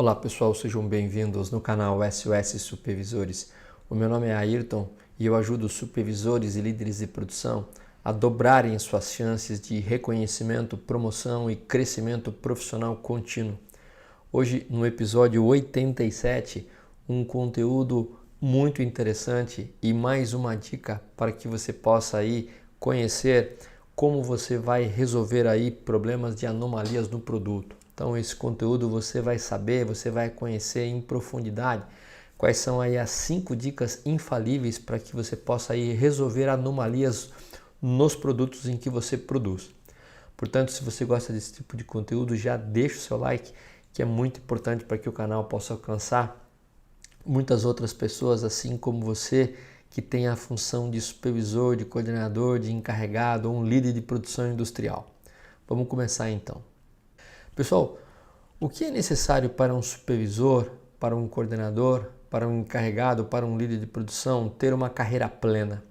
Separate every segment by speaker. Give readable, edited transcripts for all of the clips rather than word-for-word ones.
Speaker 1: Olá pessoal, sejam bem-vindos no canal SOS Supervisores. O meu nome é Ayrton e eu ajudo supervisores e líderes de produção a dobrarem suas chances de reconhecimento, promoção e crescimento profissional contínuo. Hoje, no episódio 87, um conteúdo muito interessante e mais uma dica para que você possa aí conhecer como você vai resolver aí problemas de anomalias no produto. Então esse conteúdo você vai saber, você vai conhecer em profundidade quais são aí as 5 dicas infalíveis para que você possa aí resolver anomalias nos produtos em que você produz. Portanto, se você gosta desse tipo de conteúdo, já deixa o seu like, que é muito importante para que o canal possa alcançar muitas outras pessoas assim como você, que tem a função de supervisor, de coordenador, de encarregado ou um líder de produção industrial. Vamos começar então. Pessoal, o que é necessário para um supervisor, para um coordenador, para um encarregado, para um líder de produção ter uma carreira plena?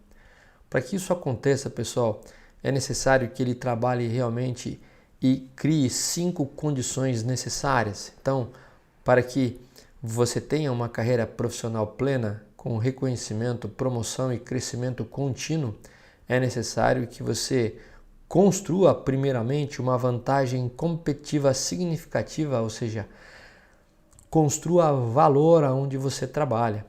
Speaker 1: Para que isso aconteça, pessoal, é necessário que ele trabalhe realmente e crie 5 condições necessárias. Então, para que você tenha uma carreira profissional plena, com reconhecimento, promoção e crescimento contínuo, é necessário que você construa primeiramente uma vantagem competitiva significativa, ou seja, construa valor aonde você trabalha.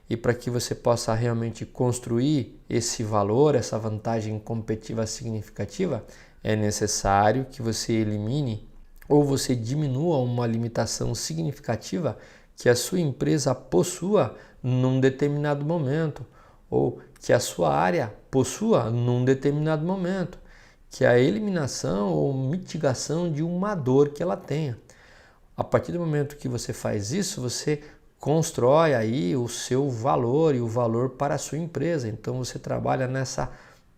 Speaker 1: E para que você possa realmente construir esse valor, essa vantagem competitiva significativa, é necessário que você elimine ou você diminua uma limitação significativa que a sua empresa possua num determinado momento, ou que a sua área possua num determinado momento, que é a eliminação ou mitigação de uma dor que ela tenha. A partir do momento que você faz isso, você constrói aí o seu valor e o valor para a sua empresa. Então você trabalha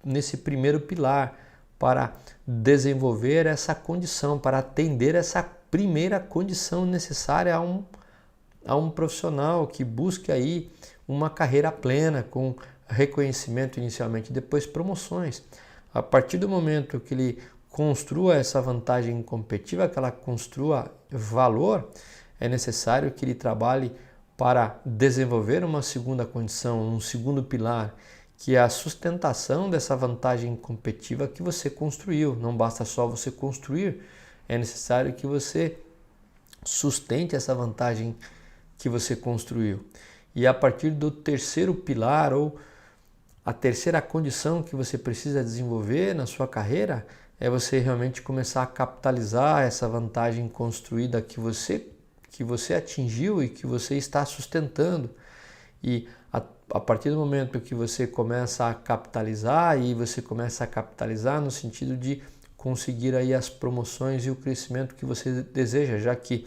Speaker 1: nesse primeiro pilar para desenvolver essa condição, para atender essa primeira condição necessária a um profissional que busque aí uma carreira plena, com reconhecimento inicialmente, depois promoções. A partir do momento que ele construa essa vantagem competitiva, que ela construa valor, é necessário que ele trabalhe para desenvolver uma segunda condição, um segundo pilar, que é a sustentação dessa vantagem competitiva que você construiu. Não basta só você construir, é necessário que você sustente essa vantagem que você construiu. E a partir do terceiro pilar ou a terceira condição que você precisa desenvolver na sua carreira é você realmente começar a capitalizar essa vantagem construída que você atingiu e que você está sustentando. E a partir do momento que você começa a capitalizar, e você começa a capitalizar no sentido de conseguir aí as promoções e o crescimento que você deseja, já que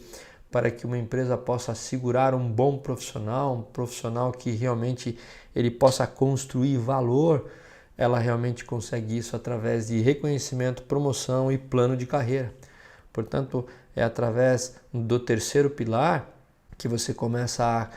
Speaker 1: para que uma empresa possa assegurar um bom profissional, um profissional que realmente ele possa construir valor, ela realmente consegue isso através de reconhecimento, promoção e plano de carreira. Portanto, é através do terceiro pilar que você começa a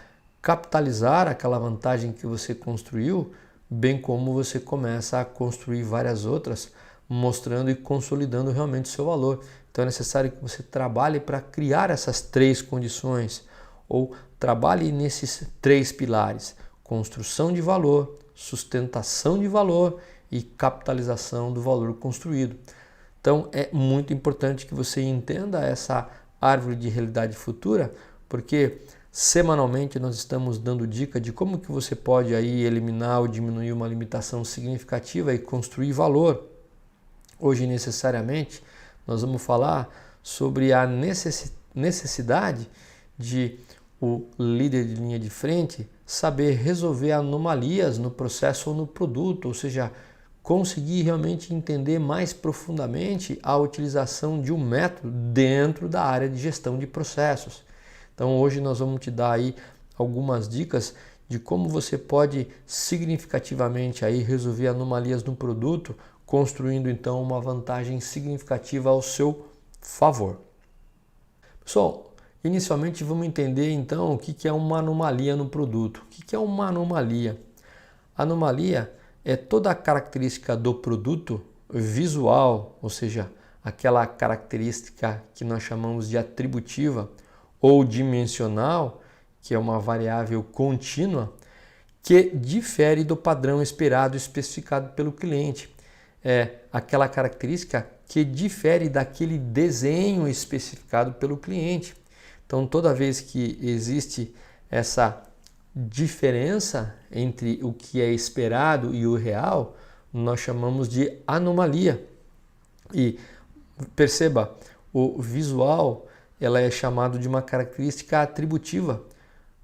Speaker 1: capitalizar aquela vantagem que você construiu, bem como você começa a construir várias outras, mostrando e consolidando realmente o seu valor. Então é necessário que você trabalhe para criar essas 3 condições, ou trabalhe nesses 3 pilares: construção de valor, sustentação de valor e capitalização do valor construído. Então é muito importante que você entenda essa árvore de realidade futura, porque semanalmente nós estamos dando dica de como que você pode aí eliminar ou diminuir uma limitação significativa e construir valor. Hoje, necessariamente, nós vamos falar sobre a necessidade de o líder de linha de frente saber resolver anomalias no processo ou no produto, ou seja, conseguir realmente entender mais profundamente a utilização de um método dentro da área de gestão de processos. Então hoje nós vamos te dar aí algumas dicas de como você pode significativamente aí resolver anomalias no produto, construindo então uma vantagem significativa ao seu favor. Pessoal, inicialmente vamos entender então o que é uma anomalia no produto. O que é uma anomalia? Anomalia é toda a característica do produto visual, ou seja, aquela característica que nós chamamos de atributiva, ou dimensional, que é uma variável contínua, que difere do padrão esperado especificado pelo cliente. É aquela característica que difere daquele desenho especificado pelo cliente. Então, toda vez que existe essa diferença entre o que é esperado e o real, nós chamamos de anomalia. E perceba, o visual ela é chamado de uma característica atributiva,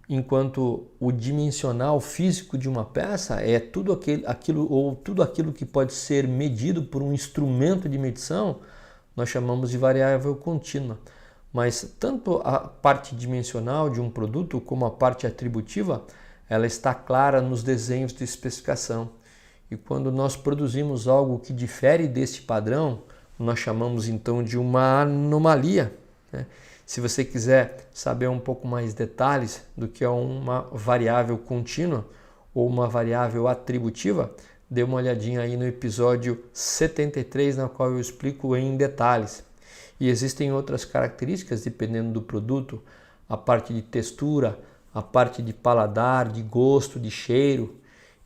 Speaker 1: enquanto o dimensional físico de uma peça é tudo aquilo que pode ser medido por um instrumento de medição, nós chamamos de variável contínua. Mas tanto a parte dimensional de um produto como a parte atributiva, ela está clara nos desenhos de especificação. E quando nós produzimos algo que difere deste padrão, nós chamamos então de uma anomalia, né? Se você quiser saber um pouco mais detalhes do que é uma variável contínua ou uma variável atributiva, dê uma olhadinha aí no episódio 73, na qual eu explico em detalhes. E existem outras características dependendo do produto, a parte de textura, a parte de paladar, de gosto, de cheiro.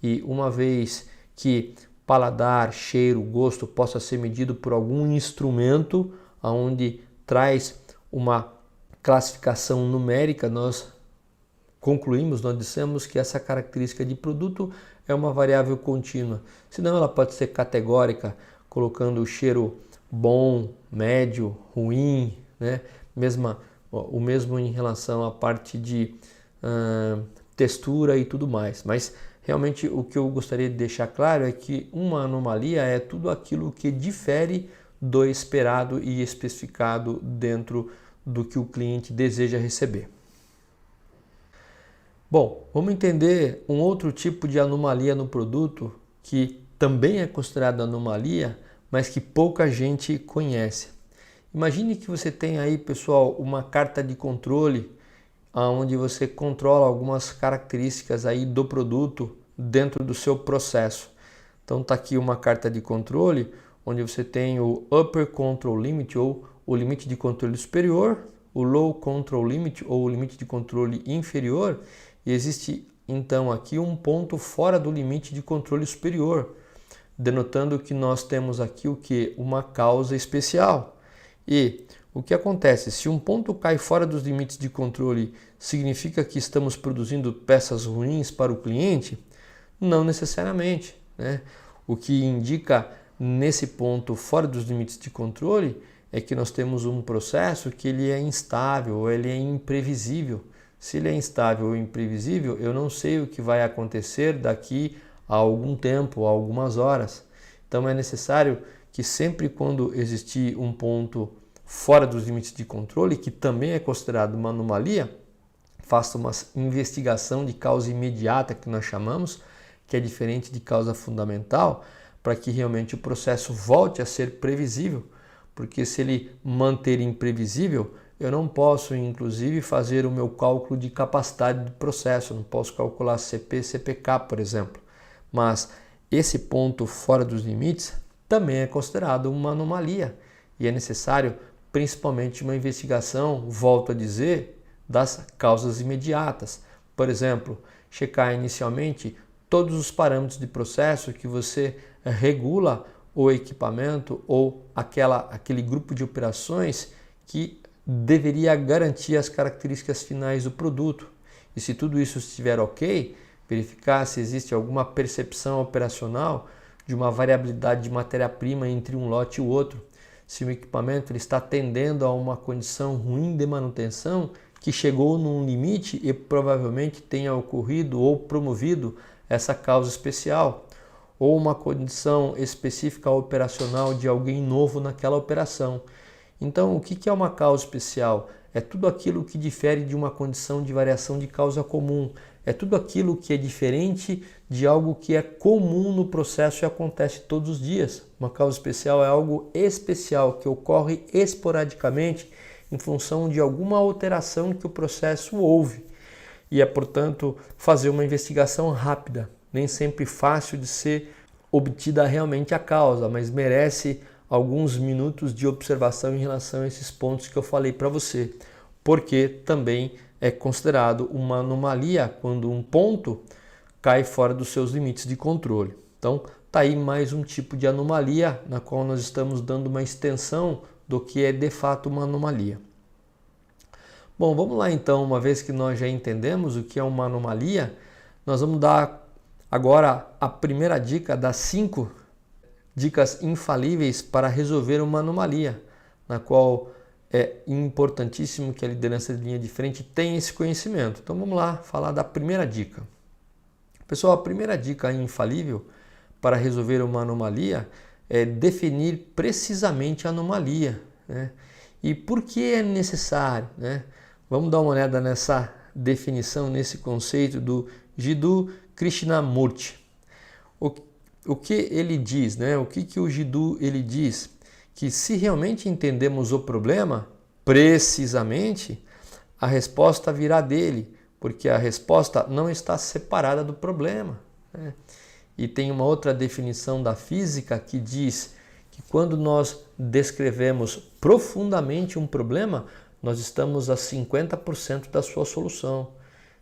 Speaker 1: E uma vez que paladar, cheiro, gosto possa ser medido por algum instrumento onde traz uma classificação numérica, nós dissemos que essa característica de produto é uma variável contínua. Senão ela pode ser categórica, colocando o cheiro bom, médio, ruim, né? O mesmo em relação à parte de textura e tudo mais. Mas realmente o que eu gostaria de deixar claro é que uma anomalia é tudo aquilo que difere do esperado e especificado dentro do que o cliente deseja receber. Bom, vamos entender um outro tipo de anomalia no produto que também é considerado anomalia, mas que pouca gente conhece. Imagine que você tem aí, pessoal, uma carta de controle onde você controla algumas características aí do produto dentro do seu processo. Então está aqui uma carta de controle onde você tem o Upper Control Limit ou o limite de controle superior, o Low Control Limit ou o limite de controle inferior, e existe então aqui um ponto fora do limite de controle superior, denotando que nós temos aqui o que? Uma causa especial. E o que acontece? Se um ponto cai fora dos limites de controle, significa que estamos produzindo peças ruins para o cliente? Não necessariamente, né? O que indica nesse ponto fora dos limites de controle é que nós temos um processo que ele é instável, ou ele é imprevisível. Se ele é instável ou imprevisível, eu não sei o que vai acontecer daqui a algum tempo, a algumas horas. Então é necessário que sempre quando existir um ponto fora dos limites de controle, que também é considerado uma anomalia, faça uma investigação de causa imediata, que nós chamamos, que é diferente de causa fundamental, para que realmente o processo volte a ser previsível, porque se ele manter imprevisível, eu não posso, inclusive, fazer o meu cálculo de capacidade do processo, eu não posso calcular CP, CPK, por exemplo. Mas esse ponto fora dos limites também é considerado uma anomalia e é necessário principalmente uma investigação, volto a dizer, das causas imediatas. Por exemplo, checar inicialmente todos os parâmetros de processo que você regula o equipamento ou aquele grupo de operações que deveria garantir as características finais do produto. E se tudo isso estiver ok, verificar se existe alguma percepção operacional de uma variabilidade de matéria-prima entre um lote e o outro. Se o equipamento ele está tendendo a uma condição ruim de manutenção que chegou num limite e provavelmente tenha ocorrido ou promovido essa causa especial, ou uma condição específica operacional de alguém novo naquela operação. Então, o que é uma causa especial? É tudo aquilo que difere de uma condição de variação de causa comum. É tudo aquilo que é diferente de algo que é comum no processo e acontece todos os dias. Uma causa especial é algo especial que ocorre esporadicamente em função de alguma alteração que o processo houve. E é, portanto, fazer uma investigação rápida. Nem sempre fácil de ser obtida realmente a causa, mas merece alguns minutos de observação em relação a esses pontos que eu falei para você. porque também é considerado uma anomalia quando um ponto cai fora dos seus limites de controle. Então, está aí mais um tipo de anomalia na qual nós estamos dando uma extensão do que é de fato uma anomalia. Bom, vamos lá então, uma vez que nós já entendemos o que é uma anomalia, nós vamos dar agora a primeira dica das 5 dicas infalíveis para resolver uma anomalia, na qual é importantíssimo que a liderança de linha de frente tenha esse conhecimento. Então vamos lá falar da primeira dica. Pessoal, a primeira dica infalível para resolver uma anomalia é definir precisamente a anomalia, né? E por que é necessário, né? Vamos dar uma olhada nessa definição, nesse conceito do Jiddu Krishnamurti. O que ele diz, né? O que o Jiddu ele diz? Que se realmente entendemos o problema, precisamente, a resposta virá dele, porque a resposta não está separada do problema, né? E tem uma outra definição da física que diz que quando nós descrevemos profundamente um problema, nós estamos a 50% da sua solução.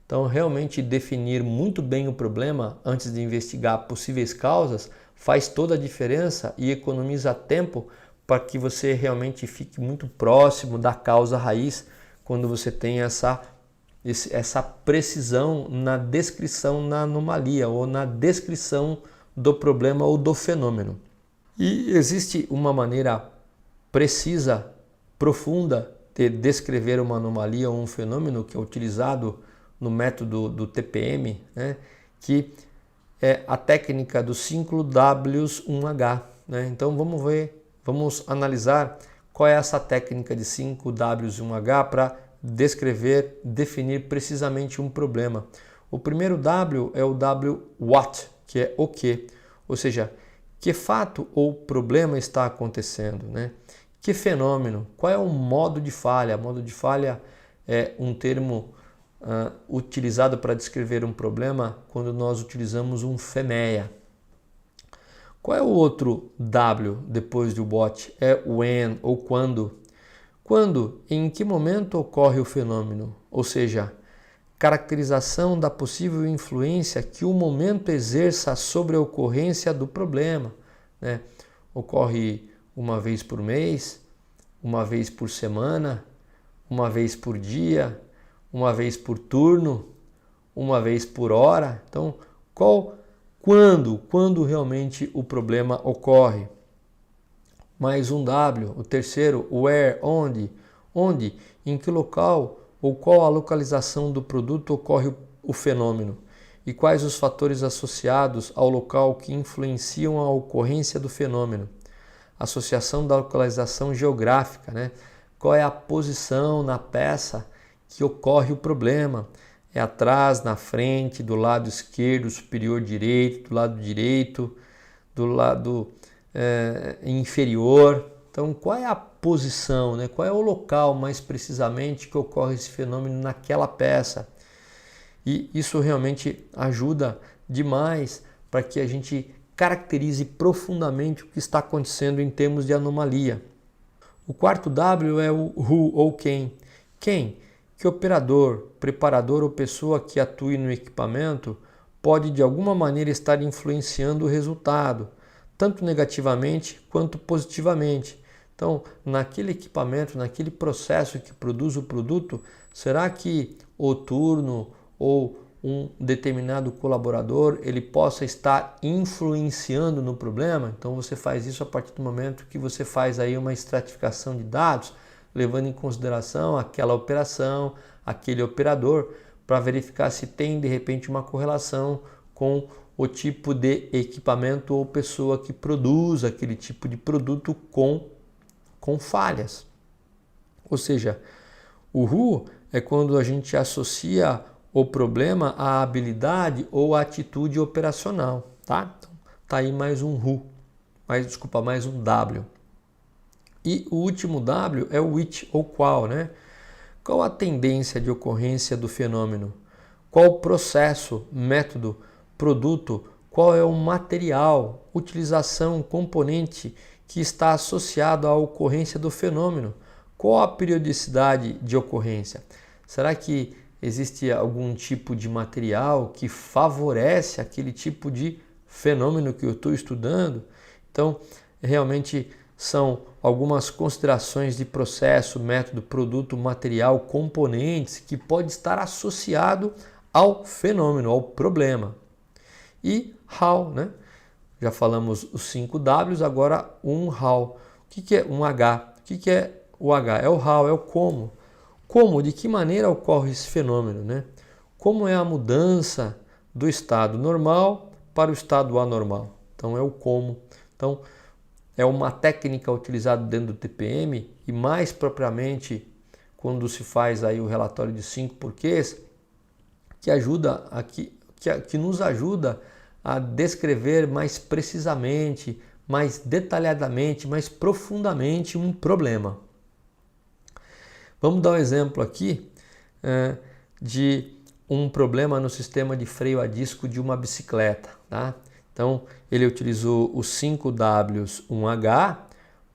Speaker 1: Então, realmente definir muito bem o problema antes de investigar possíveis causas faz toda a diferença e economiza tempo para que você realmente fique muito próximo da causa raiz quando você tem essa precisão na descrição na anomalia ou na descrição do problema ou do fenômeno. E existe uma maneira precisa, profunda de descrever uma anomalia ou um fenômeno que é utilizado no método do TPM, né, que é a técnica dos 5 Ws 1H. Né? Então vamos analisar qual é essa técnica de 5 Ws 1H para descrever, definir precisamente um problema. O primeiro W é o W what, que é o que, ou seja, que fato ou problema está acontecendo, né? Que fenômeno, qual é o modo de falha? Modo de falha é um termo utilizado para descrever um problema quando nós utilizamos um FEMEA. Qual é o outro W depois do what? É when ou quando. Quando, em que momento ocorre o fenômeno? Ou seja, caracterização da possível influência que o momento exerça sobre a ocorrência do problema, né? Ocorre uma vez por mês, uma vez por semana, uma vez por dia, uma vez por turno, uma vez por hora. Então, quando realmente o problema ocorre? Mais um W, o terceiro, where, onde, em que local ou qual a localização do produto ocorre o fenômeno e quais os fatores associados ao local que influenciam a ocorrência do fenômeno. Associação da localização geográfica, né? Qual é a posição na peça que ocorre o problema? É atrás, na frente, do lado esquerdo, superior direito, do lado inferior. Então, qual é a posição, né? Qual é o local, mais precisamente, que ocorre esse fenômeno naquela peça? E isso realmente ajuda demais para que a gente caracterize profundamente o que está acontecendo em termos de anomalia. O quarto W é o who ou quem. Quem? Que operador, preparador ou pessoa que atue no equipamento pode de alguma maneira estar influenciando o resultado, tanto negativamente quanto positivamente. Então, naquele equipamento, naquele processo que produz o produto, será que o turno ou um determinado colaborador ele possa estar influenciando no problema? Então você faz isso a partir do momento que você faz aí uma estratificação de dados, levando em consideração aquela operação, aquele operador, para verificar se tem de repente uma correlação com o tipo de equipamento ou pessoa que produz aquele tipo de produto com falhas. Ou seja, o who é quando a gente associa o problema à habilidade ou à atitude operacional, tá? Então, tá aí mais um who, mais um W. E o último W é o which ou qual, né? Qual a tendência de ocorrência do fenômeno? Qual o processo, método, produto, qual é o material, utilização, componente que está associado à ocorrência do fenômeno? Qual a periodicidade de ocorrência? Será que existe algum tipo de material que favorece aquele tipo de fenômeno que eu estou estudando? Então, realmente são algumas considerações de processo, método, produto, material, componentes que pode estar associado ao fenômeno, ao problema. E how, né? Já falamos os 5 Ws, agora um how. O que é um H? O que é o H? É o how, é o como. Como, de que maneira ocorre esse fenômeno, né? Como é a mudança do estado normal para o estado anormal? Então é o como. Então é uma técnica utilizada dentro do TPM e mais propriamente quando se faz aí o relatório de 5 porquês, que ajuda aqui, que nos ajuda a descrever mais precisamente, mais detalhadamente, mais profundamente um problema. Vamos dar um exemplo aqui de um problema no sistema de freio a disco de uma bicicleta, tá? Então, ele utilizou os 5 Ws, 1H,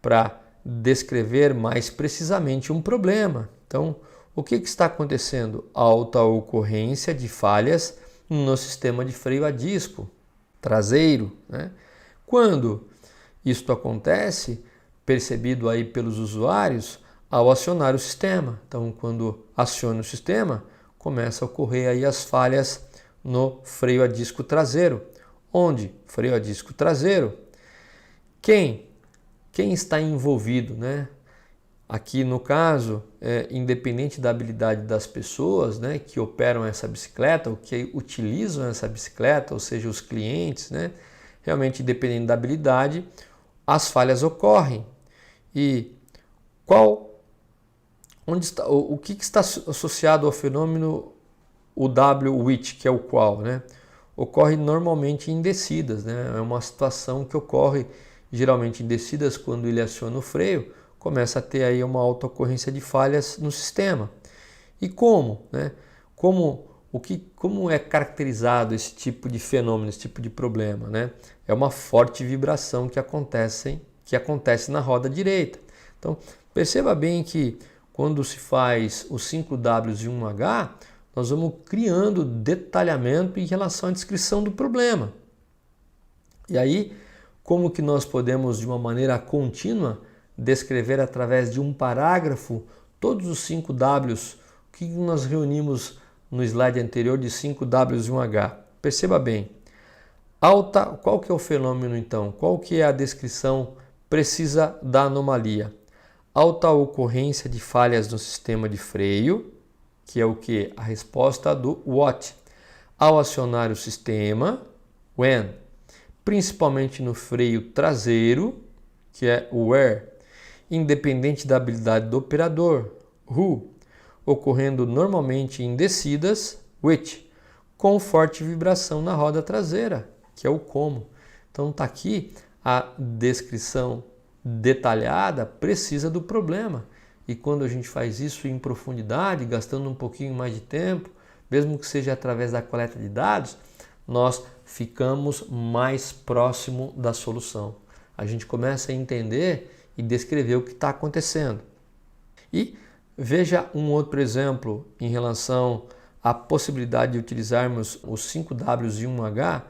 Speaker 1: para descrever mais precisamente um problema. Então, o que está acontecendo? Alta ocorrência de falhas no sistema de freio a disco traseiro, né? Quando isto acontece, percebido aí pelos usuários, ao acionar o sistema. Então, quando aciona o sistema, começa a ocorrer aí as falhas no freio a disco traseiro. Onde? Freio a disco traseiro. Quem está envolvido, né? Aqui no caso, independente da habilidade das pessoas, né, que operam essa bicicleta, ou que utilizam essa bicicleta, ou seja, os clientes, né, realmente dependendo da habilidade, as falhas ocorrem. E onde está, o que está associado ao fenômeno o W-which, que é o qual, né? Ocorre normalmente em descidas, né? É uma situação que ocorre geralmente em descidas quando ele aciona o freio, começa a ter aí uma alta ocorrência de falhas no sistema. E como, né? Como é caracterizado esse tipo de fenômeno, esse tipo de problema, né? É uma forte vibração que acontece na roda direita. Então, perceba bem que quando se faz os 5 Ws e 1H, nós vamos criando detalhamento em relação à descrição do problema. E aí, como que nós podemos, de uma maneira contínua, descrever através de um parágrafo todos os 5 Ws, o que nós reunimos no slide anterior de 5 Ws e 1H. Perceba bem, qual que é o fenômeno então? Qual que é a descrição precisa da anomalia? Alta ocorrência de falhas no sistema de freio, que é o que? A resposta do what. Ao acionar o sistema, when. Principalmente no freio traseiro, que é o where. Independente da habilidade do operador, who. Ocorrendo normalmente em descidas, which. Com forte vibração na roda traseira, que é o como. Então está aqui a descrição detalhada, precisa do problema. E quando a gente faz isso em profundidade, gastando um pouquinho mais de tempo, mesmo que seja através da coleta de dados, nós ficamos mais próximo da solução. A gente começa a entender e descrever o que está acontecendo. E veja um outro exemplo em relação à possibilidade de utilizarmos os 5 Ws e 1H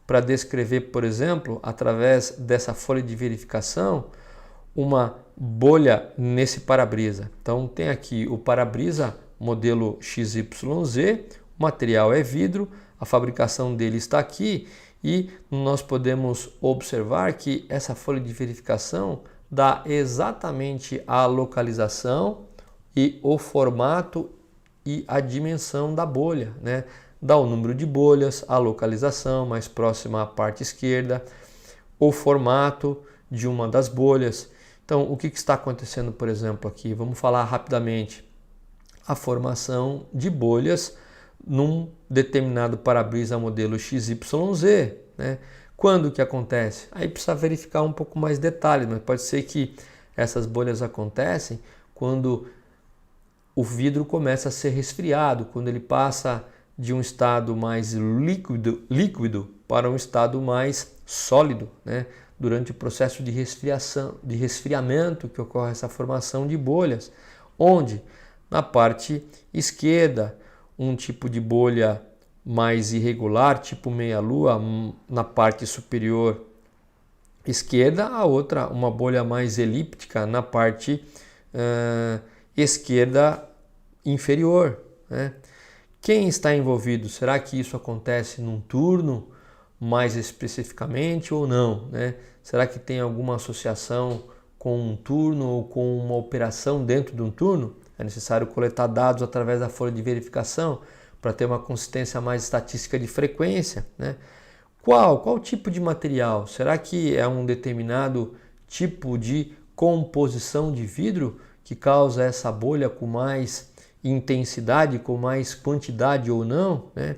Speaker 1: para descrever, por exemplo, através dessa folha de verificação, uma bolha nesse para-brisa. Então tem aqui o para-brisa modelo XYZ, o material é vidro, a fabricação dele está aqui e nós podemos observar que essa folha de verificação dá exatamente a localização e o formato e a dimensão da bolha, né? Dá o número de bolhas, a localização mais próxima à parte esquerda, o formato de uma das bolhas. Então, o que está acontecendo, por exemplo, aqui? Vamos falar rapidamente. A formação de bolhas num determinado para-brisa modelo XYZ, né? Quando que acontece? Aí precisa verificar um pouco mais detalhes, mas pode ser que essas bolhas acontecem quando o vidro começa a ser resfriado, quando ele passa de um estado mais líquido para um estado mais sólido, né? durante o processo de resfriamento que ocorre essa formação de bolhas, onde na parte esquerda um tipo de bolha mais irregular, tipo meia-lua, na parte superior esquerda, a outra uma bolha mais elíptica na parte esquerda inferior, né? Quem está envolvido? Será que isso acontece num turno mais especificamente ou não, né? Será que tem alguma associação com um turno ou com uma operação dentro de um turno? É necessário coletar dados através da folha de verificação para ter uma consistência mais estatística de frequência, né? Qual tipo de material? Será que é um determinado tipo de composição de vidro que causa essa bolha com mais intensidade, com mais quantidade ou não, né?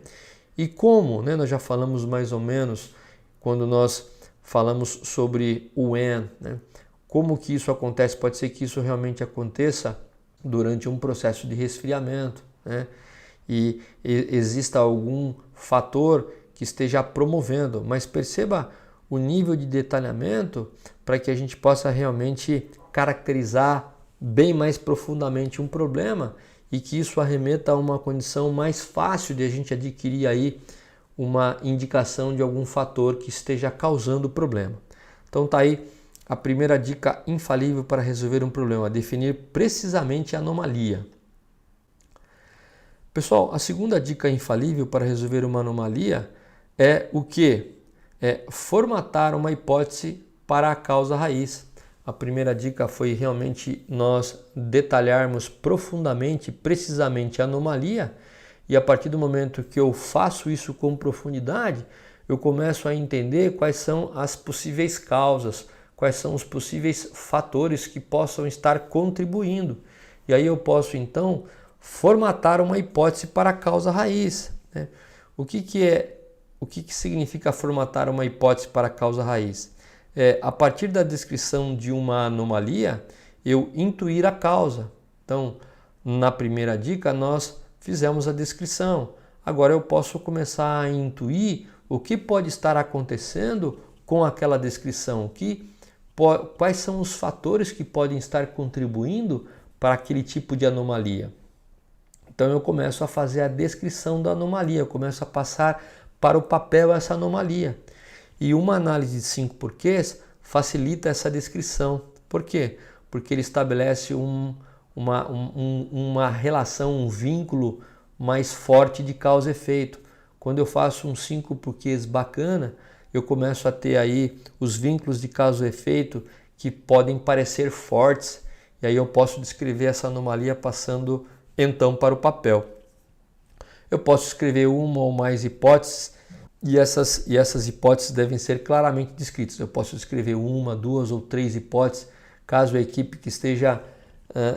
Speaker 1: E como, né, nós já falamos mais ou menos quando nós falamos sobre o N, né? Como que isso acontece? Pode ser que isso realmente aconteça durante um processo de resfriamento, né? E exista algum fator que esteja promovendo, mas perceba o nível de detalhamento para que a gente possa realmente caracterizar bem mais profundamente um problema e que isso arremeta a uma condição mais fácil de a gente adquirir aí uma indicação de algum fator que esteja causando o problema. Então tá aí a primeira dica infalível para resolver um problema, definir precisamente a anomalia. Pessoal, a segunda dica infalível para resolver uma anomalia é o quê? É formatar uma hipótese para a causa raiz. A primeira dica foi realmente nós detalharmos profundamente, precisamente a anomalia, e a partir do momento que eu faço isso com profundidade, eu começo a entender quais são as possíveis causas, quais são os possíveis fatores que possam estar contribuindo. E aí eu posso então formatar uma hipótese para a causa raiz, né? O que significa formatar uma hipótese para a causa raiz? A partir da descrição de uma anomalia, eu intuir a causa. Então, na primeira dica, nós fizemos a descrição. Agora eu posso começar a intuir o que pode estar acontecendo com aquela descrição, quais são os fatores que podem estar contribuindo para aquele tipo de anomalia. Então eu começo a fazer a descrição da anomalia, eu começo a passar para o papel essa anomalia. E uma análise de 5 porquês facilita essa descrição. Por quê? Porque ele estabelece uma relação, um vínculo mais forte de causa e efeito. Quando eu faço um 5 porquês bacana, eu começo a ter aí os vínculos de causa e efeito que podem parecer fortes, e aí eu posso descrever essa anomalia passando então para o papel. Eu posso escrever uma ou mais hipóteses e essas hipóteses devem ser claramente descritas. Eu posso escrever uma, duas ou três hipóteses, caso a equipe que esteja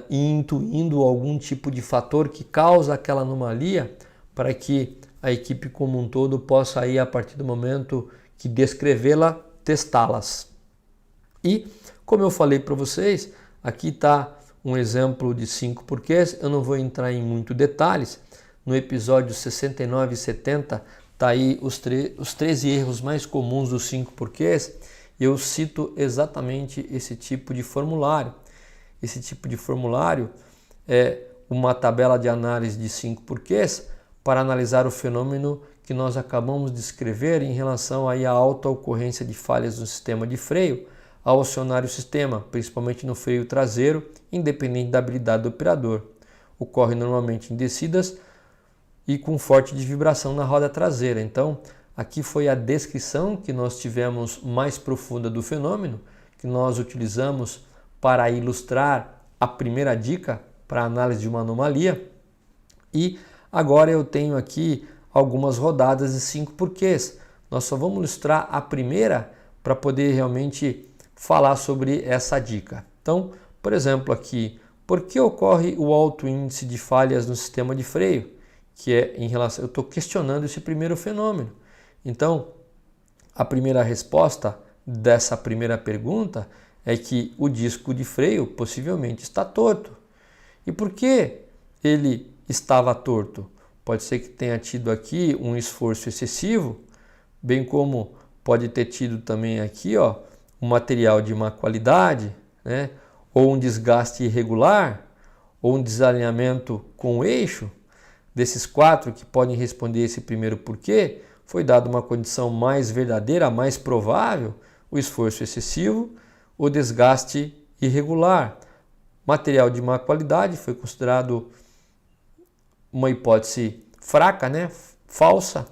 Speaker 1: intuindo algum tipo de fator que causa aquela anomalia, para que a equipe como um todo possa aí, a partir do momento que descrevê-la, testá-las. E, como eu falei para vocês, aqui está um exemplo de 5 porquês. Eu não vou entrar em muito detalhes. No episódio 69 e 70 está aí os 13 erros mais comuns dos 5 porquês. Eu cito exatamente esse tipo de formulário. Esse tipo de formulário é uma tabela de análise de 5 porquês para analisar o fenômeno que nós acabamos de descrever em relação aí à alta ocorrência de falhas no sistema de freio ao acionar o sistema, principalmente no freio traseiro, independente da habilidade do operador. Ocorre normalmente em descidas e com forte de vibração na roda traseira. Então, aqui foi a descrição que nós tivemos mais profunda do fenômeno, que nós utilizamos para ilustrar a primeira dica para a análise de uma anomalia. E agora eu tenho aqui algumas rodadas de 5 porquês. Nós só vamos ilustrar a primeira para poder realmente falar sobre essa dica. Então, por exemplo, aqui, por que ocorre o alto índice de falhas no sistema de freio? Que é em relação, eu estou questionando esse primeiro fenômeno. Então, a primeira resposta dessa primeira pergunta é que o disco de freio possivelmente está torto. E por que ele estava torto? Pode ser que tenha tido aqui um esforço excessivo, bem como pode ter tido também aqui, um material de má qualidade, né? Ou um desgaste irregular, ou um desalinhamento com o eixo, desses 4 que podem responder esse primeiro porquê, foi dada uma condição mais verdadeira, mais provável, o esforço excessivo, o desgaste irregular. Material de má qualidade foi considerado uma hipótese fraca, né? Falsa,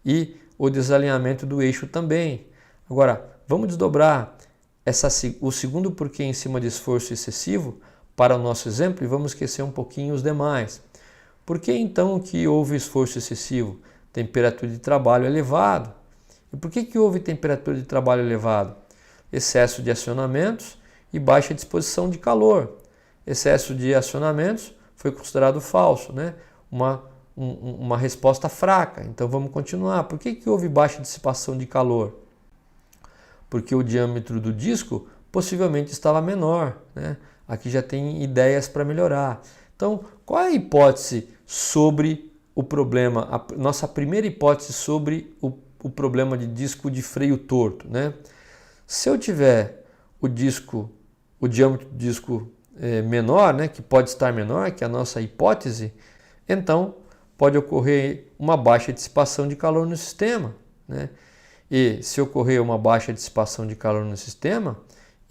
Speaker 1: e o desalinhamento do eixo também. Agora, vamos desdobrar o segundo porquê em cima de esforço excessivo para o nosso exemplo e vamos esquecer um pouquinho os demais. Por que então que houve esforço excessivo? Temperatura de trabalho elevado. E por que houve temperatura de trabalho elevado? Excesso de acionamentos e baixa disposição de calor. Excesso de acionamentos foi considerado falso, né? Uma resposta fraca. Então vamos continuar. Por que houve baixa dissipação de calor? Porque o diâmetro do disco possivelmente estava menor, né? Aqui já tem ideias para melhorar. Então, qual é a hipótese sobre o problema? A nossa primeira hipótese sobre o problema de disco de freio torto, né? Se eu tiver o diâmetro do disco menor, né, que pode estar menor, que é a nossa hipótese, então pode ocorrer uma baixa dissipação de calor no sistema, né? E se ocorrer uma baixa dissipação de calor no sistema,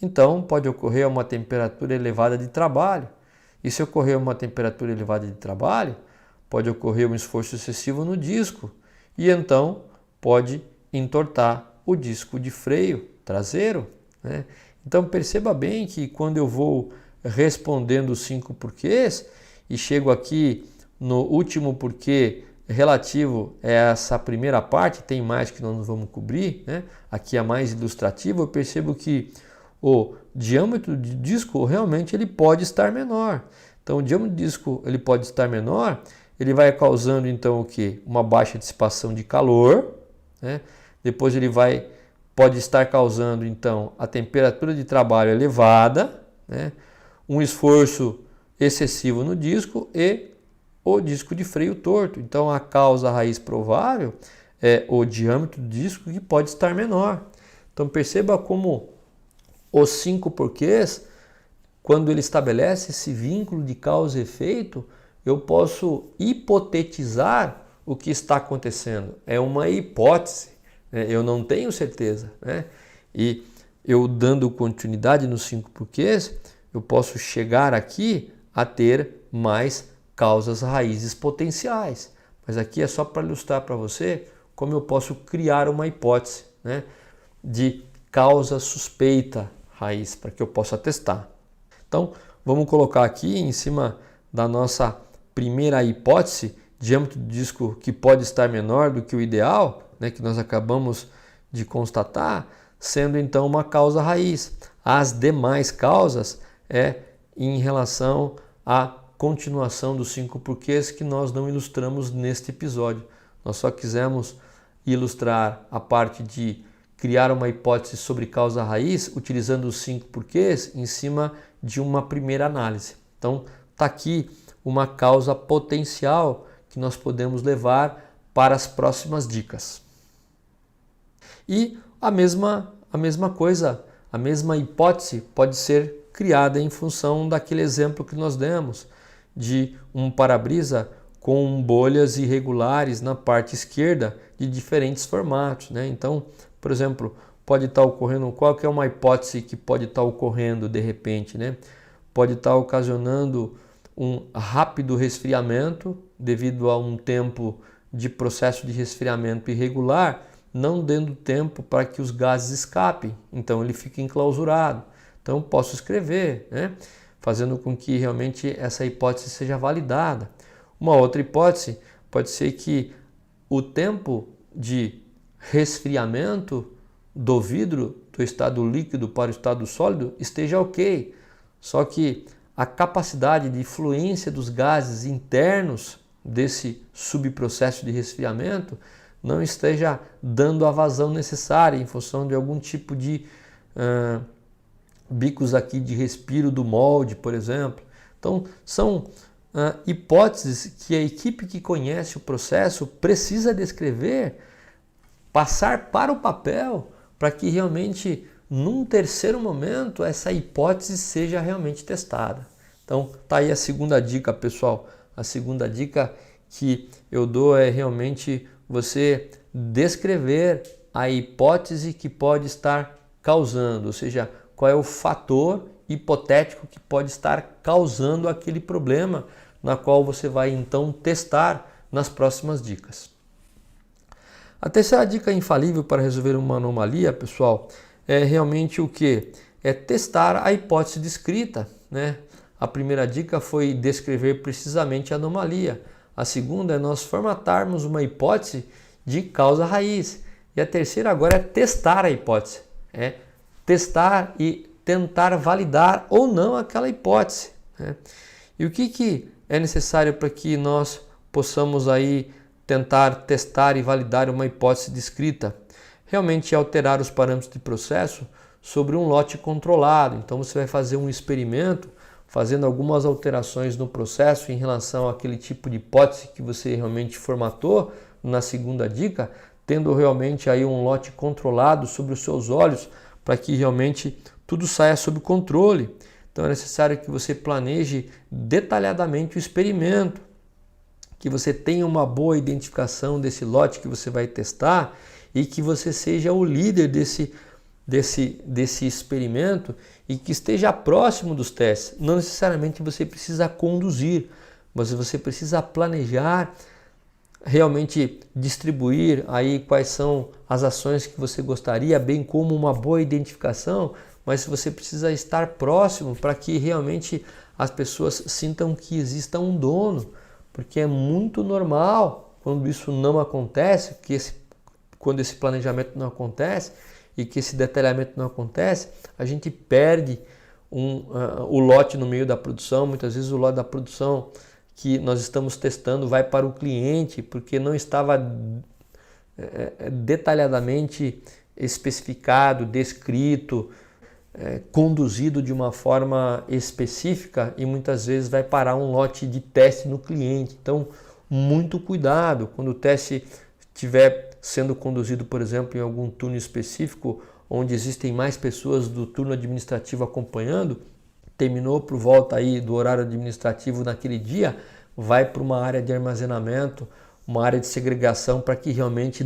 Speaker 1: então pode ocorrer uma temperatura elevada de trabalho. E se ocorrer uma temperatura elevada de trabalho, pode ocorrer um esforço excessivo no disco. E então pode entortar o disco de freio traseiro, né? Então perceba bem que quando eu vou respondendo os 5 porquês e chego aqui no último porquê relativo a essa primeira parte, tem mais que nós não vamos cobrir, né? Aqui é mais ilustrativo, eu percebo que o diâmetro de disco realmente ele pode estar menor. Então o diâmetro de disco ele pode estar menor, ele vai causando então o que? Uma baixa dissipação de calor, né? Depois ele pode estar causando então a temperatura de trabalho elevada, né? Um esforço excessivo no disco e o disco de freio torto. Então a causa raiz provável é o diâmetro do disco que pode estar menor. Então perceba como os 5 porquês, quando ele estabelece esse vínculo de causa e efeito, eu posso hipotetizar o que está acontecendo. É uma hipótese, né? Eu não tenho certeza, né? E eu dando continuidade nos 5 porquês, eu posso chegar aqui a ter mais causas raízes potenciais. Mas aqui é só para ilustrar para você como eu posso criar uma hipótese, né, de causa suspeita raiz, para que eu possa testar. Então, vamos colocar aqui em cima da nossa primeira hipótese, diâmetro do disco que pode estar menor do que o ideal, né, que nós acabamos de constatar, sendo então uma causa raiz. As demais causas é em relação à continuação dos 5 porquês que nós não ilustramos neste episódio. Nós só quisemos ilustrar a parte de criar uma hipótese sobre causa raiz utilizando os 5 porquês em cima de uma primeira análise. Então, está aqui uma causa potencial que nós podemos levar para as próximas dicas. E a mesma coisa, a mesma hipótese pode ser criada em função daquele exemplo que nós demos de um para-brisa com bolhas irregulares na parte esquerda de diferentes formatos, né? Então, por exemplo, pode estar ocorrendo, qual que é uma hipótese que pode estar ocorrendo de repente, né? Pode estar ocasionando um rápido resfriamento devido a um tempo de processo de resfriamento irregular, não dando tempo para que os gases escapem, então ele fica enclausurado. Então posso escrever, né, fazendo com que realmente essa hipótese seja validada. Uma outra hipótese pode ser que o tempo de resfriamento do vidro do estado líquido para o estado sólido esteja ok, só que a capacidade de fluência dos gases internos desse subprocesso de resfriamento não esteja dando a vazão necessária em função de algum tipo de bicos aqui de respiro do molde, por exemplo. Então, são hipóteses que a equipe que conhece o processo precisa descrever, passar para o papel, para que realmente num terceiro momento, essa hipótese seja realmente testada. Então, tá aí a segunda dica, pessoal. A segunda dica que eu dou é realmente você descrever a hipótese que pode estar causando, ou seja, qual é o fator hipotético que pode estar causando aquele problema, na qual você vai então testar nas próximas dicas. A terceira dica infalível para resolver uma anomalia, pessoal, é realmente o que? É testar a hipótese descrita, né? A primeira dica foi descrever precisamente a anomalia. A segunda é nós formatarmos uma hipótese de causa raiz. E a terceira agora é testar a hipótese. É testar e tentar validar ou não aquela hipótese, né? E o que é necessário para que nós possamos aí tentar testar e validar uma hipótese descrita? Realmente alterar os parâmetros de processo sobre um lote controlado. Então você vai fazer um experimento fazendo algumas alterações no processo em relação àquele tipo de hipótese que você realmente formatou na segunda dica, tendo realmente aí um lote controlado sobre os seus olhos para que realmente tudo saia sob controle. Então é necessário que você planeje detalhadamente o experimento, que você tenha uma boa identificação desse lote que você vai testar e que você seja o líder desse experimento e que esteja próximo dos testes. Não necessariamente você precisa conduzir, mas você precisa planejar, realmente distribuir aí quais são as ações que você gostaria, bem como uma boa identificação, mas você precisa estar próximo para que realmente as pessoas sintam que exista um dono, porque é muito normal quando isso não acontece, quando esse planejamento não acontece e que esse detalhamento não acontece, a gente perde o lote no meio da produção. Muitas vezes o lote da produção que nós estamos testando vai para o cliente porque não estava detalhadamente especificado, descrito, conduzido de uma forma específica, e muitas vezes vai parar um lote de teste no cliente. Então, muito cuidado quando o teste estiver sendo conduzido, por exemplo, em algum turno específico, onde existem mais pessoas do turno administrativo acompanhando, terminou por volta aí do horário administrativo naquele dia, vai para uma área de armazenamento, uma área de segregação, para que realmente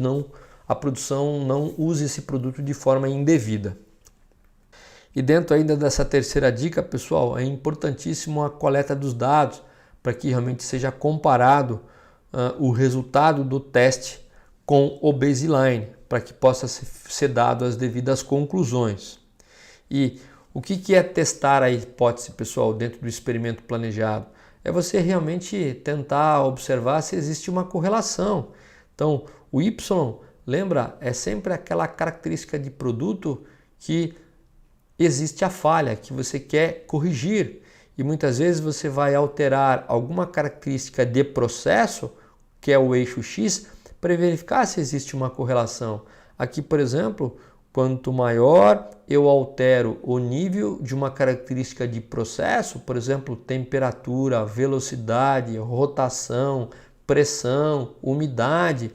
Speaker 1: a produção não use esse produto de forma indevida. E dentro ainda dessa terceira dica, pessoal, é importantíssimo a coleta dos dados para que realmente seja comparado o resultado do teste com o baseline, para que possa ser dado as devidas conclusões. E o que é testar a hipótese, pessoal, dentro do experimento planejado? É você realmente tentar observar se existe uma correlação. Então, o Y, lembra, é sempre aquela característica de produto que existe a falha, que você quer corrigir. E muitas vezes você vai alterar alguma característica de processo, que é o eixo X, para verificar se existe uma correlação. Aqui, por exemplo, quanto maior eu altero o nível de uma característica de processo, por exemplo, temperatura, velocidade, rotação, pressão, umidade,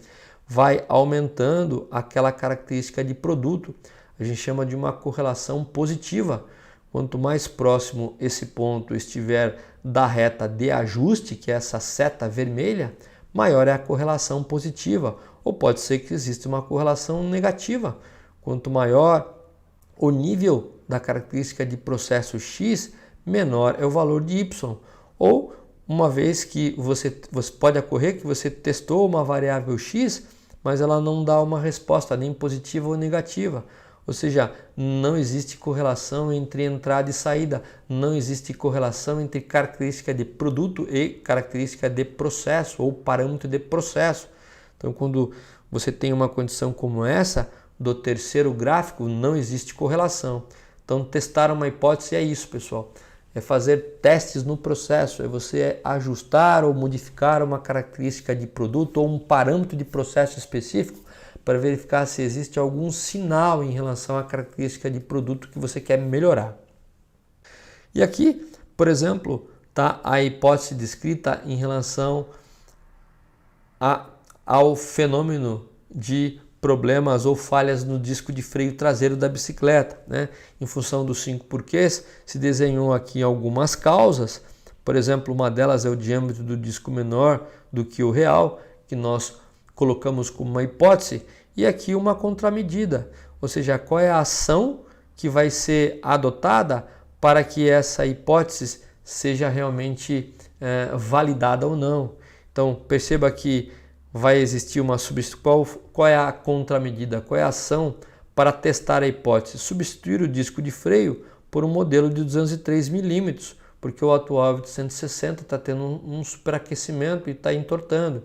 Speaker 1: vai aumentando aquela característica de produto. A gente chama de uma correlação positiva. Quanto mais próximo esse ponto estiver da reta de ajuste, que é essa seta vermelha, maior é a correlação positiva. Ou pode ser que exista uma correlação negativa. Quanto maior o nível da característica de processo X, menor é o valor de Y. Ou uma vez que você pode ocorrer que você testou uma variável X, mas ela não dá uma resposta nem positiva ou negativa. Ou seja, não existe correlação entre entrada e saída, não existe correlação entre característica de produto e característica de processo ou parâmetro de processo. Então, quando você tem uma condição como essa, do terceiro gráfico, não existe correlação. Então, testar uma hipótese é isso, pessoal. É fazer testes no processo, é você ajustar ou modificar uma característica de produto ou um parâmetro de processo específico para verificar se existe algum sinal em relação à característica de produto que você quer melhorar. E aqui, por exemplo, está a hipótese descrita em relação ao fenômeno de problemas ou falhas no disco de freio traseiro da bicicleta, né? Em função dos 5 porquês, se desenhou aqui algumas causas. Por exemplo, uma delas é o diâmetro do disco menor do que o real, que nós colocamos como uma hipótese, e aqui uma contramedida, ou seja, qual é a ação que vai ser adotada para que essa hipótese seja realmente validada ou não. Então, perceba que vai existir uma substituição. Qual é a contramedida? Qual é a ação para testar a hipótese? Substituir o disco de freio por um modelo de 203 milímetros, porque o atual de 160 está tendo um superaquecimento e está entortando.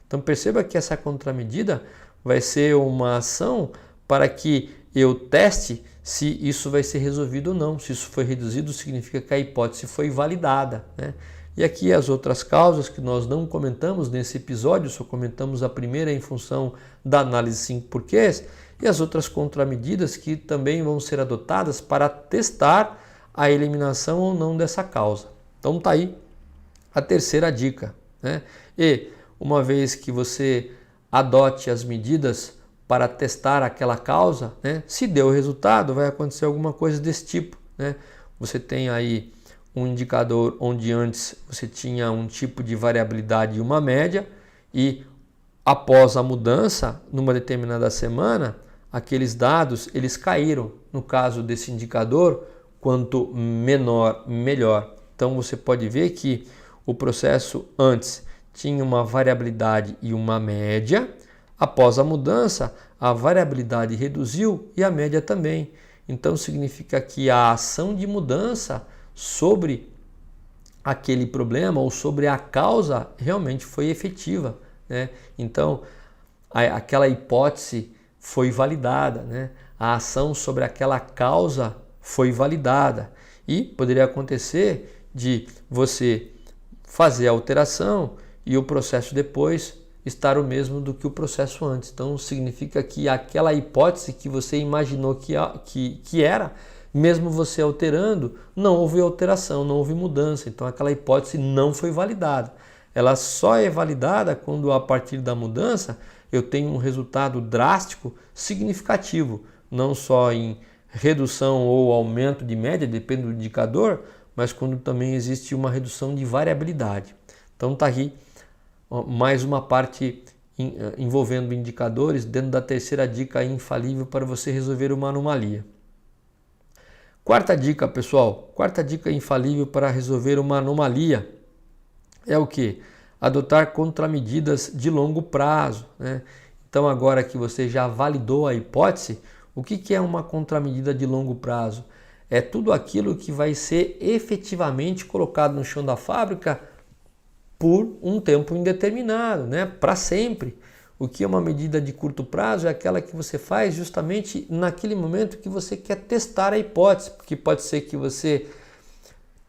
Speaker 1: Então perceba que essa contramedida vai ser uma ação para que eu teste se isso vai ser resolvido ou não. Se isso foi reduzido, significa que a hipótese foi validada, né? E aqui as outras causas que nós não comentamos nesse episódio, só comentamos a primeira em função da análise 5 porquês, e as outras contramedidas que também vão ser adotadas para testar a eliminação ou não dessa causa. Então tá aí a terceira dica, né? E uma vez que você adote as medidas para testar aquela causa, né? Se deu resultado, vai acontecer alguma coisa desse tipo, né? Você tem aí um indicador onde antes você tinha um tipo de variabilidade e uma média, e após a mudança, numa determinada semana, aqueles dados eles caíram. No caso desse indicador, quanto menor, melhor. Então você pode ver que o processo antes tinha uma variabilidade e uma média. Após a mudança, a variabilidade reduziu e a média também. Então significa que a ação de mudança sobre aquele problema ou sobre a causa realmente foi efetiva, né? Então aquela hipótese foi validada, né? A ação sobre aquela causa foi validada, e poderia acontecer de você fazer a alteração e o processo depois estar o mesmo do que o processo antes. Então significa que aquela hipótese que você imaginou que era, mesmo você alterando, não houve alteração, não houve mudança. Então aquela hipótese não foi validada. Ela só é validada quando, a partir da mudança, eu tenho um resultado drástico significativo, não só em redução ou aumento de média, depende do indicador, mas quando também existe uma redução de variabilidade. Então está aqui mais uma parte envolvendo indicadores dentro da terceira dica infalível para você resolver uma anomalia. Quarta dica, pessoal, quarta dica infalível para resolver uma anomalia é o que? Adotar contramedidas de longo prazo, né? Então agora que você já validou a hipótese, o que é uma contramedida de longo prazo? É tudo aquilo que vai ser efetivamente colocado no chão da fábrica por um tempo indeterminado, né? Para sempre. O que é uma medida de curto prazo é aquela que você faz justamente naquele momento que você quer testar a hipótese, porque pode ser que você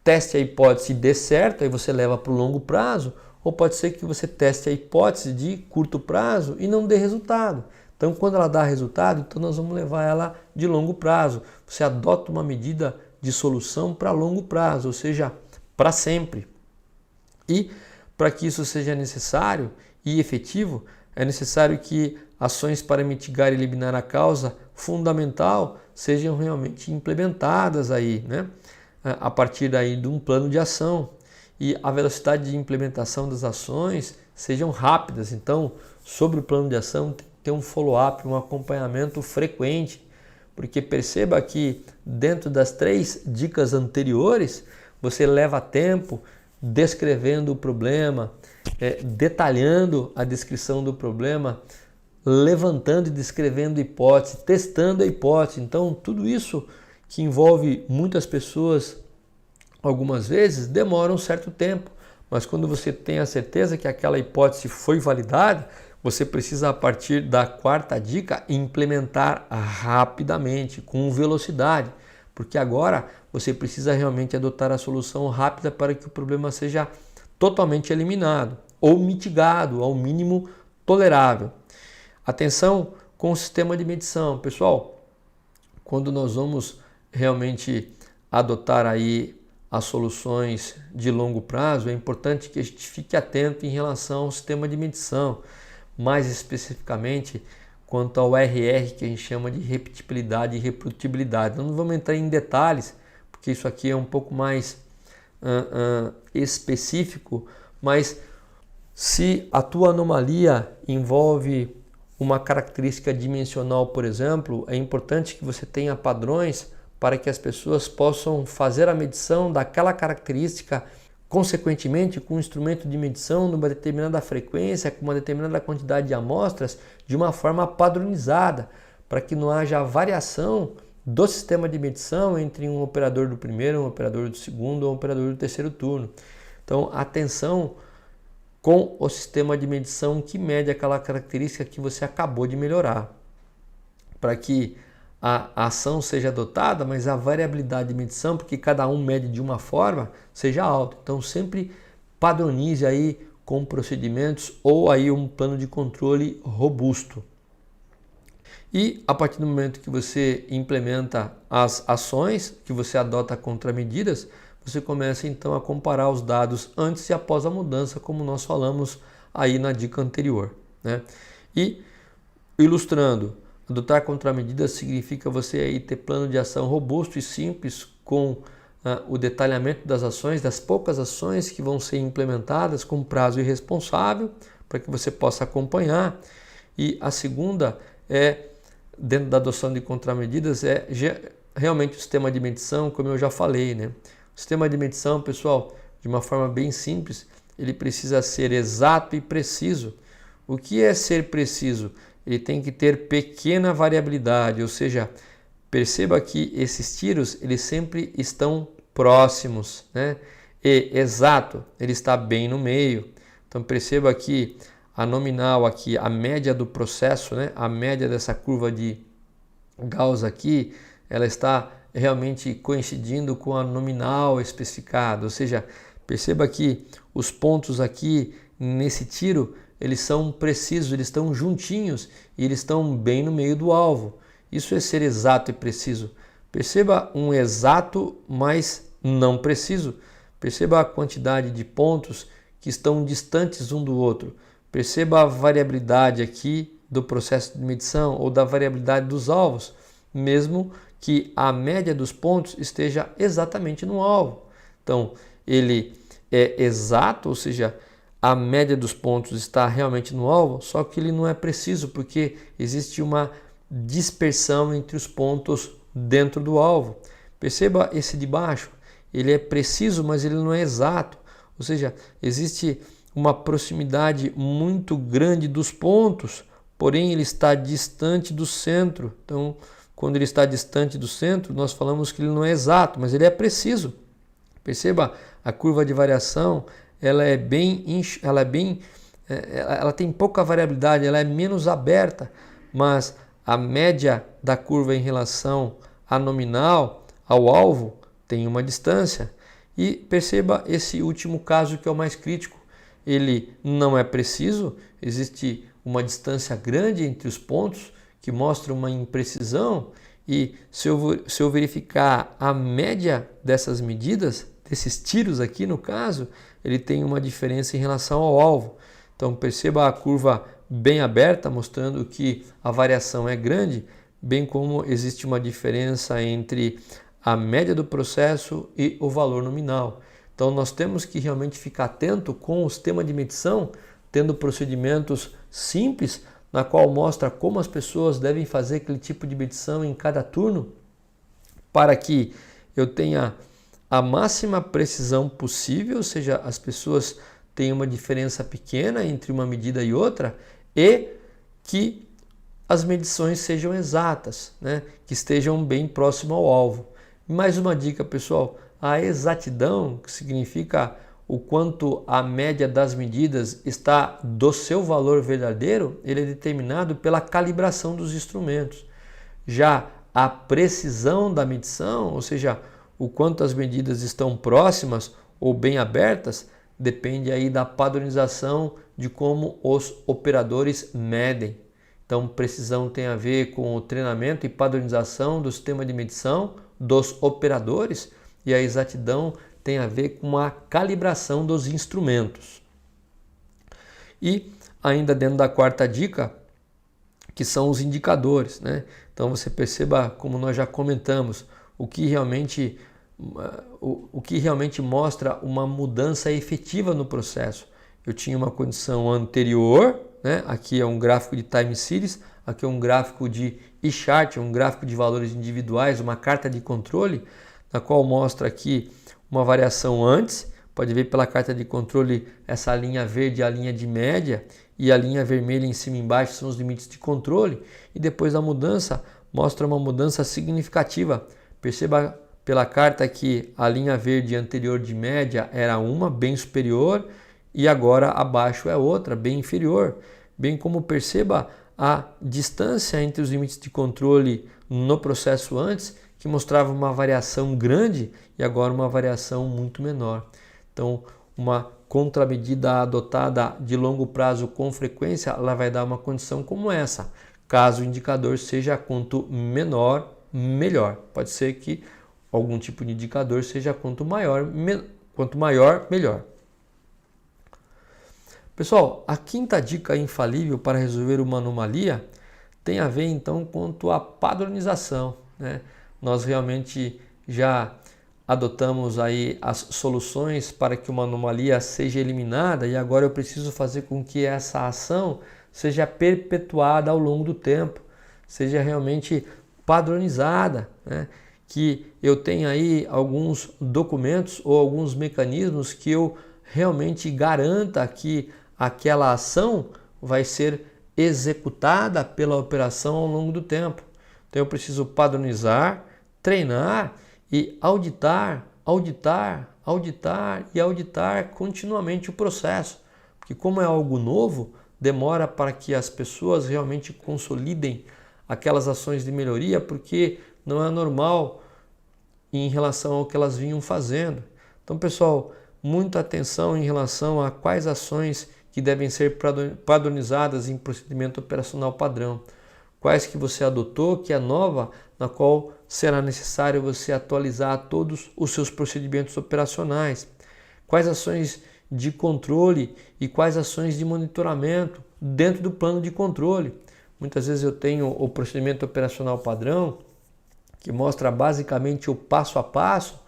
Speaker 1: teste a hipótese e dê certo, aí você leva para o longo prazo, ou pode ser que você teste a hipótese de curto prazo e não dê resultado. Então, quando ela dá resultado, então nós vamos levar ela de longo prazo. Você adota uma medida de solução para longo prazo, ou seja, para sempre. E para que isso seja necessário e efetivo, é necessário que ações para mitigar e eliminar a causa fundamental sejam realmente implementadas aí, né? A partir daí de um plano de ação, e a velocidade de implementação das ações sejam rápidas. Então, sobre o plano de ação, tem que ter um follow-up, um acompanhamento frequente, porque perceba que dentro das 3 dicas anteriores, você leva tempo descrevendo o problema, detalhando a descrição do problema, levantando e descrevendo hipótese, testando a hipótese. Então, tudo isso que envolve muitas pessoas, algumas vezes, demora um certo tempo. Mas quando você tem a certeza que aquela hipótese foi validada, você precisa, a partir da quarta dica, implementar rapidamente, com velocidade. Porque agora você precisa realmente adotar a solução rápida para que o problema seja totalmente eliminado ou mitigado ao mínimo tolerável. Atenção com o sistema de medição. Pessoal, quando nós vamos realmente adotar aí as soluções de longo prazo, é importante que a gente fique atento em relação ao sistema de medição. Mais especificamente, quanto ao RR, que a gente chama de repetibilidade e reprodutibilidade. Não vamos entrar em detalhes, porque isso aqui é um pouco mais específico, mas se a tua anomalia envolve uma característica dimensional, por exemplo, é importante que você tenha padrões para que as pessoas possam fazer a medição daquela característica, consequentemente, com um instrumento de medição de uma determinada frequência, com uma determinada quantidade de amostras, de uma forma padronizada, para que não haja variação do sistema de medição entre um operador do primeiro, um operador do segundo ou um operador do terceiro turno. Então, atenção com o sistema de medição que mede aquela característica que você acabou de melhorar, para que a ação seja adotada, mas a variabilidade de medição, porque cada um mede de uma forma, seja alta. Então sempre padronize aí com procedimentos ou aí um plano de controle robusto. E a partir do momento que você implementa as ações, que você adota contramedidas, você começa então a comparar os dados antes e após a mudança, como nós falamos aí na dica anterior, né? E ilustrando, adotar contramedidas significa você aí ter plano de ação robusto e simples com o detalhamento das ações, das poucas ações que vão ser implementadas com prazo irresponsável, para que você possa acompanhar. E a segunda é, dentro da adoção de contramedidas, é realmente o sistema de medição, como eu já falei, né? O sistema de medição, pessoal, de uma forma bem simples, ele precisa ser exato e preciso. O que é ser preciso? Ele tem que ter pequena variabilidade, ou seja, perceba que esses tiros eles sempre estão próximos, né? E exato, ele está bem no meio. Então perceba que a nominal aqui, a média do processo, né? A média dessa curva de Gauss aqui, ela está realmente coincidindo com a nominal especificada, ou seja, perceba que os pontos aqui nesse tiro eles são precisos, eles estão juntinhos e eles estão bem no meio do alvo. Isso é ser exato e preciso. Perceba um exato, mas não preciso. Perceba a quantidade de pontos que estão distantes um do outro. Perceba a variabilidade aqui do processo de medição ou da variabilidade dos alvos, mesmo que a média dos pontos esteja exatamente no alvo. Então, ele é exato, ou seja, a média dos pontos está realmente no alvo, só que ele não é preciso, porque existe uma dispersão entre os pontos dentro do alvo. Perceba esse de baixo, ele é preciso, mas ele não é exato, ou seja, existe uma proximidade muito grande dos pontos, porém ele está distante do centro. Então, quando ele está distante do centro, nós falamos que ele não é exato, mas ele é preciso. Perceba a curva de variação, ela tem pouca variabilidade, ela é menos aberta, mas a média da curva em relação à nominal, ao alvo, tem uma distância. E perceba esse último caso que é o mais crítico. Ele não é preciso, existe uma distância grande entre os pontos que mostra uma imprecisão, e se eu verificar a média dessas medidas, desses tiros aqui no caso, ele tem uma diferença em relação ao alvo. Então perceba a curva bem aberta, mostrando que a variação é grande, bem como existe uma diferença entre a média do processo e o valor nominal. Então nós temos que realmente ficar atento com o sistema de medição, tendo procedimentos simples, na qual mostra como as pessoas devem fazer aquele tipo de medição em cada turno, para que eu tenha a máxima precisão possível, ou seja, as pessoas tenham uma diferença pequena entre uma medida e outra, e que as medições sejam exatas, né? Que estejam bem próximo ao alvo. Mais uma dica, pessoal, a exatidão, que significa o quanto a média das medidas está do seu valor verdadeiro, ele é determinado pela calibração dos instrumentos. Já a precisão da medição, ou seja, o quanto as medidas estão próximas ou bem abertas, depende aí da padronização de como os operadores medem. Então, precisão tem a ver com o treinamento e padronização do sistema de medição dos operadores, e a exatidão tem a ver com a calibração dos instrumentos. E ainda dentro da quarta dica, que são os indicadores, né? Então você perceba, como nós já comentamos, o que realmente mostra uma mudança efetiva no processo. Eu tinha uma condição anterior, né? Aqui é um gráfico de time series, aqui é um gráfico de E-chart, um gráfico de valores individuais, uma carta de controle, na qual mostra aqui uma variação antes. Pode ver pela carta de controle essa linha verde, a linha de média, e a linha vermelha em cima e embaixo são os limites de controle. E depois da mudança, mostra uma mudança significativa. Perceba pela carta que a linha verde anterior de média era uma, bem superior, e agora abaixo é outra, bem inferior. Bem como perceba a distância entre os limites de controle no processo antes, que mostrava uma variação grande e agora uma variação muito menor. Então, uma contramedida adotada de longo prazo com frequência, ela vai dar uma condição como essa. Caso o indicador seja quanto menor, melhor. Pode ser que algum tipo de indicador seja quanto maior, melhor. Pessoal, a quinta dica infalível para resolver uma anomalia tem a ver então quanto à padronização, né? Nós realmente já adotamos aí as soluções para que uma anomalia seja eliminada e agora eu preciso fazer com que essa ação seja perpetuada ao longo do tempo, seja realmente padronizada, né? Que eu tenha aí alguns documentos ou alguns mecanismos que eu realmente garanta que aquela ação vai ser executada pela operação ao longo do tempo. Então eu preciso padronizar, treinar e auditar continuamente o processo. Porque como é algo novo, demora para que as pessoas realmente consolidem aquelas ações de melhoria, porque não é normal em relação ao que elas vinham fazendo. Então, pessoal, muita atenção em relação a quais ações que devem ser padronizadas em procedimento operacional padrão. Quais que você adotou, que é nova, na qual será necessário você atualizar todos os seus procedimentos operacionais. Quais ações de controle e quais ações de monitoramento dentro do plano de controle. Muitas vezes eu tenho o procedimento operacional padrão, que mostra basicamente o passo a passo,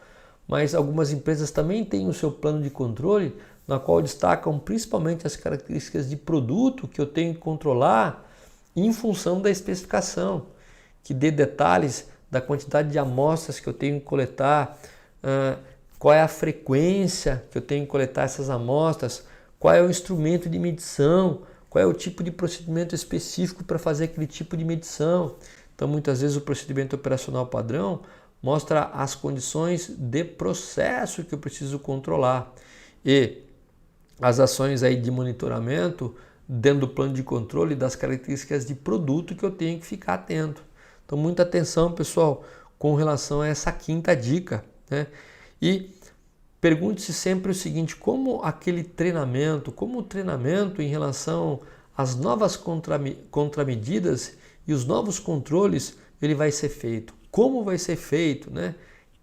Speaker 1: mas algumas empresas também têm o seu plano de controle, na qual destacam principalmente as características de produto que eu tenho que controlar em função da especificação, que dê detalhes da quantidade de amostras que eu tenho que coletar, qual é a frequência que eu tenho que coletar essas amostras, qual é o instrumento de medição, qual é o tipo de procedimento específico para fazer aquele tipo de medição. Então, muitas vezes o procedimento operacional padrão mostra as condições de processo que eu preciso controlar e as ações aí de monitoramento dentro do plano de controle das características de produto que eu tenho que ficar atento. Então, muita atenção, pessoal, com relação a essa quinta dica, né? E pergunte-se sempre o seguinte: como o treinamento em relação às novas contramedidas e os novos controles, ele vai ser feito? Como vai ser feito, né?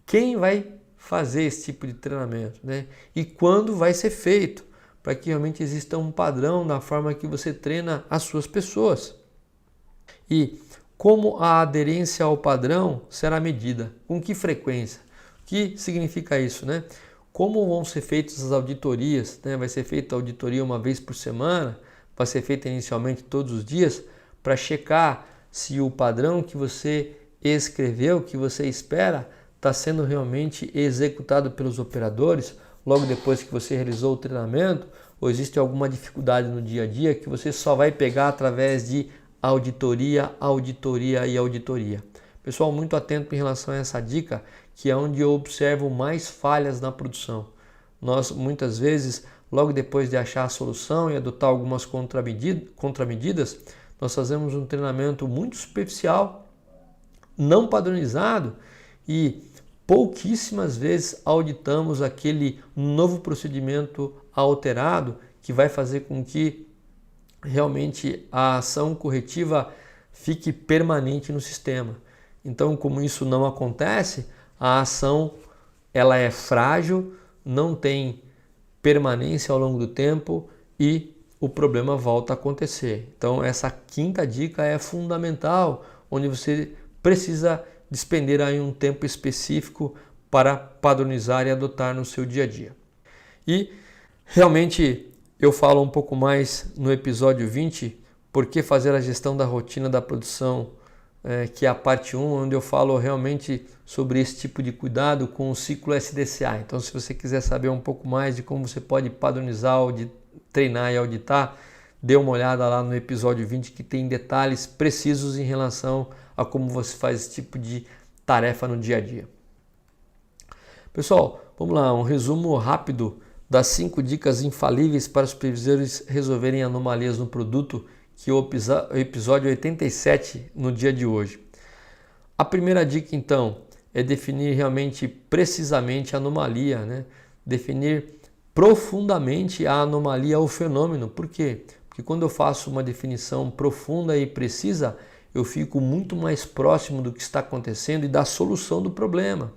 Speaker 1: Quem vai fazer esse tipo de treinamento, né? E quando vai ser feito, para que realmente exista um padrão na forma que você treina as suas pessoas. E como a aderência ao padrão será medida? Com que frequência? O que significa isso, né? Como vão ser feitas as auditorias, né? Vai ser feita a auditoria uma vez por semana, vai ser feita inicialmente todos os dias, para checar se o padrão que você escreveu, que você espera, está sendo realmente executado pelos operadores logo depois que você realizou o treinamento, ou existe alguma dificuldade no dia a dia que você só vai pegar através de auditoria. Pessoal, muito atento em relação a essa dica, que é onde eu observo mais falhas na produção. Nós, muitas vezes, logo depois de achar a solução e adotar algumas contramedidas, nós fazemos um treinamento muito superficial, não padronizado, e pouquíssimas vezes auditamos aquele novo procedimento alterado que vai fazer com que realmente a ação corretiva fique permanente no sistema. Então, como isso não acontece, a ação ela é frágil, não tem permanência ao longo do tempo e o problema volta a acontecer. Então essa quinta dica é fundamental, onde você precisa despender aí um tempo específico para padronizar e adotar no seu dia a dia. E realmente eu falo um pouco mais no episódio 20, por que fazer a gestão da rotina da produção, que é a parte 1, onde eu falo realmente sobre esse tipo de cuidado com o ciclo SDCA. Então se você quiser saber um pouco mais de como você pode padronizar, treinar e auditar, dê uma olhada lá no episódio 20 que tem detalhes precisos em relação a como você faz esse tipo de tarefa no dia a dia. Pessoal, vamos lá, um resumo rápido das 5 dicas infalíveis para os supervisores resolverem anomalias no produto, que é o episódio 87 no dia de hoje. A primeira dica então é definir realmente precisamente a anomalia, né? Definir profundamente a anomalia ou fenômeno. Por quê? Porque quando eu faço uma definição profunda e precisa, eu fico muito mais próximo do que está acontecendo e da solução do problema.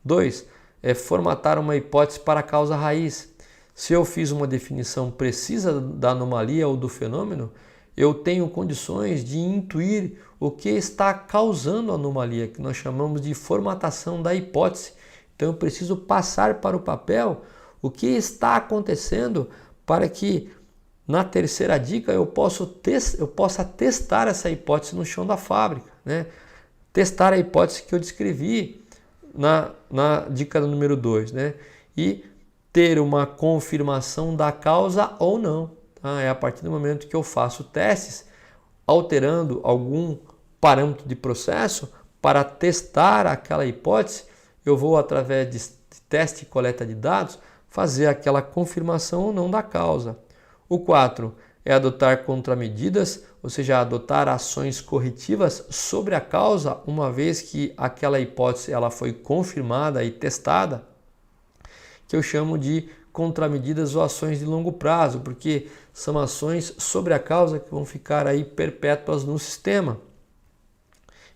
Speaker 1: 2. É formatar uma hipótese para a causa raiz. Se eu fiz uma definição precisa da anomalia ou do fenômeno, eu tenho condições de intuir o que está causando a anomalia, que nós chamamos de formatação da hipótese. Então eu preciso passar para o papel o que está acontecendo para que na terceira dica eu possa testar essa hipótese no chão da fábrica, né? Testar a hipótese que eu descrevi na dica número 2, né? E ter uma confirmação da causa ou não. Tá? É a partir do momento que eu faço testes, alterando algum parâmetro de processo para testar aquela hipótese, eu vou, através de teste e coleta de dados, fazer aquela confirmação ou não da causa. O 4 é adotar contramedidas, ou seja, adotar ações corretivas sobre a causa, uma vez que aquela hipótese ela foi confirmada e testada, que eu chamo de contramedidas ou ações de longo prazo, porque são ações sobre a causa que vão ficar aí perpétuas no sistema.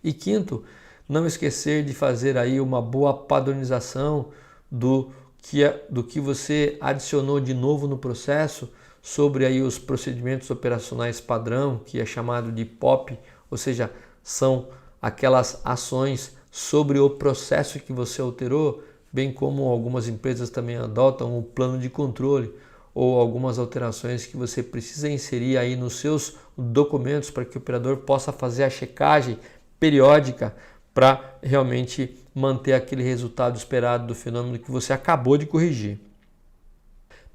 Speaker 1: E quinto, não esquecer de fazer aí uma boa padronização do que você adicionou de novo no processo, sobre aí os procedimentos operacionais padrão, que é chamado de POP, ou seja, são aquelas ações sobre o processo que você alterou, bem como algumas empresas também adotam o plano de controle ou algumas alterações que você precisa inserir aí nos seus documentos para que o operador possa fazer a checagem periódica para realmente manter aquele resultado esperado do fenômeno que você acabou de corrigir.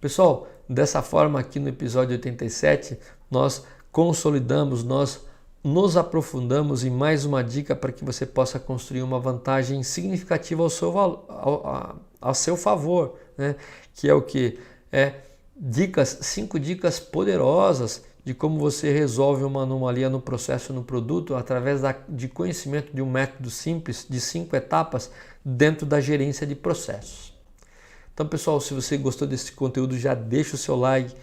Speaker 1: Pessoal, dessa forma aqui no episódio 87, nós consolidamos, nós nos aprofundamos em mais uma dica para que você possa construir uma vantagem significativa ao seu favor, né? Que é o que? 5 dicas poderosas de como você resolve uma anomalia no processo, no produto, através de conhecimento de um método simples de 5 etapas dentro da gerência de processos. Então, pessoal, se você gostou desse conteúdo, já deixa o seu like,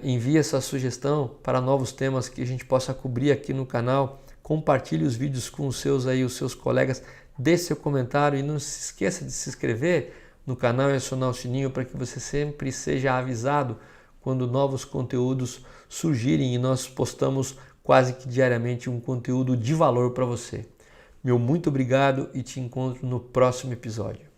Speaker 1: envie essa sugestão para novos temas que a gente possa cobrir aqui no canal, compartilhe os vídeos com os seus colegas, deixe seu comentário e não se esqueça de se inscrever no canal e acionar o sininho para que você sempre seja avisado quando novos conteúdos surgirem, e nós postamos quase que diariamente um conteúdo de valor para você. Meu muito obrigado e te encontro no próximo episódio.